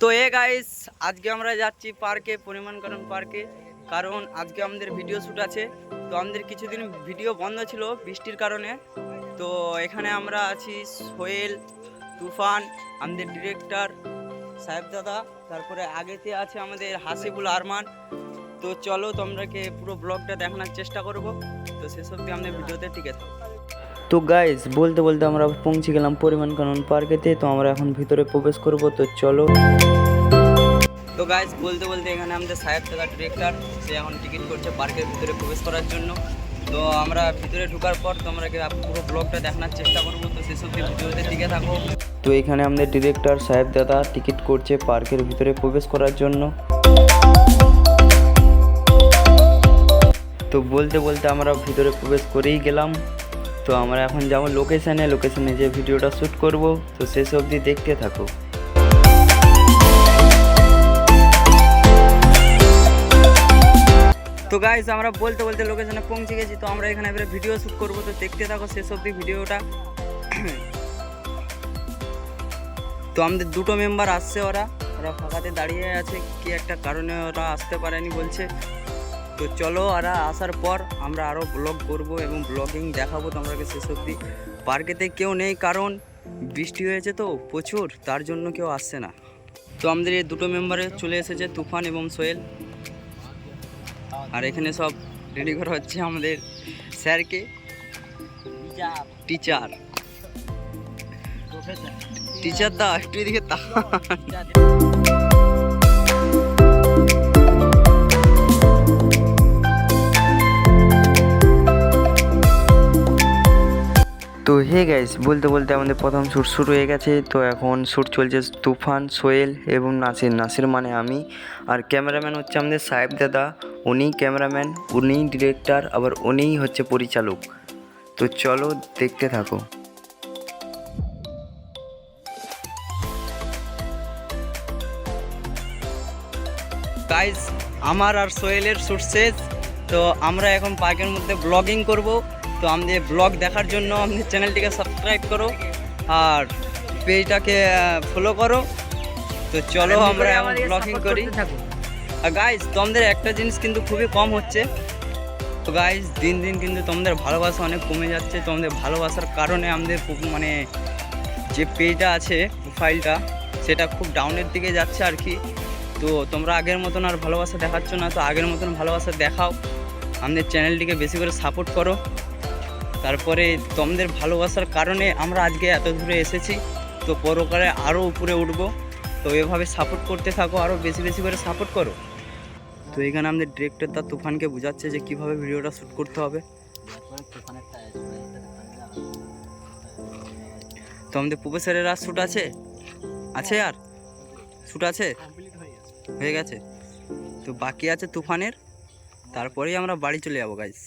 তো গাইস আজকে আমরা যাচ্ছি পার্কে, পরিমাণকরণ পার্কে। কারণ আজকে আমাদের ভিডিও শ্যুট আছে। তো আমাদের কিছুদিন ভিডিও বন্ধ ছিল বৃষ্টির কারণে। তো এখানে আমরা আছি সোহেল, তুফান, আমাদের ডিরেক্টর সাহেব দাদা, তারপরে আগেতে আছে আমাদের হাসিবুল আরমান। তো চলো তোমরাকে পুরো ব্লগটা দেখানোর চেষ্টা করব। তো সেসব দিয়ে আমাদের ভিডিওতে টিকে থাকো। তো গাইস বলতে বলতে আমরা পৌঁছে গেলাম পরিমাণকরণ পার্কেতে। তো আমরা এখন ভিতরে প্রবেশ করব। তো চলো। তো গাইস বলতে বলতে এখানে আমাদের সাহেব দাদা ডিরেক্টর, সে এখন টিকিট করছে পার্কের ভিতরে প্রবেশ করার জন্য। তো আমরা ভিতরে ঢোকার পর তোমরাকে পুরো ব্লগটা দেখানোর চেষ্টা করবো। তো সেসব দিয়ে ভিডিওতে টিকে থাকো। তো এখানে আমাদের ডিরেক্টর সাহেব দাদা টিকিট করছে পার্কের ভিতরে প্রবেশ করার জন্য। তো বলতে বলতে আমরা ভিতরে প্রবেশ করেই গেলাম। তো আমরা এখন যাবো লোকেশনে যে ভিডিওটা শ্যুট করব। তো সেসব অবধি দেখতে থাকো। তো গাইস আমরা বলতে বলতে লোকেশনে পৌঁছে গেছি। তো আমরা এখানে এবারে ভিডিও শ্যুট করবো। তো দেখতে থাকো শেষ অবধি ভিডিওটা। তো আমাদের দুটো মেম্বার আসছে, ওরা ফাঁকাতে দাঁড়িয়ে আছে, কি একটা কারণে ওরা আসতে পারেনি বলছে। তো চলো ওরা আসার পর আমরা আরও ব্লগ করব এবং ব্লগিং দেখাবো তোমাকে শেষ অবধি। পার্কেতে কেউ নেই কারণ বৃষ্টি হয়েছে তো প্রচুর, তার জন্য কেউ আসছে না। তো আমাদের এই দুটো মেম্বারে চলে এসেছে, তুফান এবং সোহেল। আর এখানে সব রেডি করা হচ্ছে আমাদের স্যারকে, টিচার দা একটু এদিকে তো হে গাইস বলতে বলতে আমাদের প্রথম শ্যুট শুরু হয়ে গেছে। তো এখন শ্যুট চলছে তুফান, সোহেল এবং নাসির মানে আমি। আর ক্যামেরাম্যান হচ্ছে আমাদের সাহেব দাদা, উনি ক্যামেরাম্যান, উনি ডিরেক্টর, আবার উনিই হচ্ছে পরিচালক। তো চলো দেখতে থাকো। গাইস আমার আর সোহেলের শ্যুট শেষ। তো আমরা এখন পার্কের মধ্যে ব্লগিং করব। তো আমাদের ব্লগ দেখার জন্য আমাদের চ্যানেলটিকে সাবস্ক্রাইব করো আর পেজটাকে ফলো করো। তো চলো আমরা এখন ব্লগিং করি। আর গাইস তোমাদের একটা জিনিস কিন্তু খুবই কম হচ্ছে। তো গাইস দিন দিন কিন্তু তোমাদের ভালোবাসা অনেক কমে যাচ্ছে। তোমাদের ভালোবাসার কারণে আমাদের মানে যে পেজটা আছে, প্রোফাইলটা, সেটা খুব ডাউনের দিকে যাচ্ছে আর কি। তো তোমরা আগের মতন আর ভালোবাসা দেখাচ্ছ না। তো আগের মতন ভালোবাসা দেখাও, আমাদের চ্যানেলটিকে বেশি করে সাপোর্ট করো। তারপরে তোমাদের ভালোবাসার কারণে আমরা আজকে এত দূরে এসেছি। তো পরকালে আরও উপরে উঠবো। তো এভাবে সাপোর্ট করতে থাকো, আরও বেশি বেশি করে সাপোর্ট করো। তো এখানে আমাদের ডিরেক্টর তার তুফানকে বোঝাচ্ছে যে কীভাবে ভিডিওটা শ্যুট করতে হবে। তো আমাদের প্রফেসরের আর শ্যুট আছে আর শ্যুট আছে, হয়ে গেছে। তো বাকি আছে তুফানের, তারপরেই আমরা বাড়ি চলে যাবো গাইস।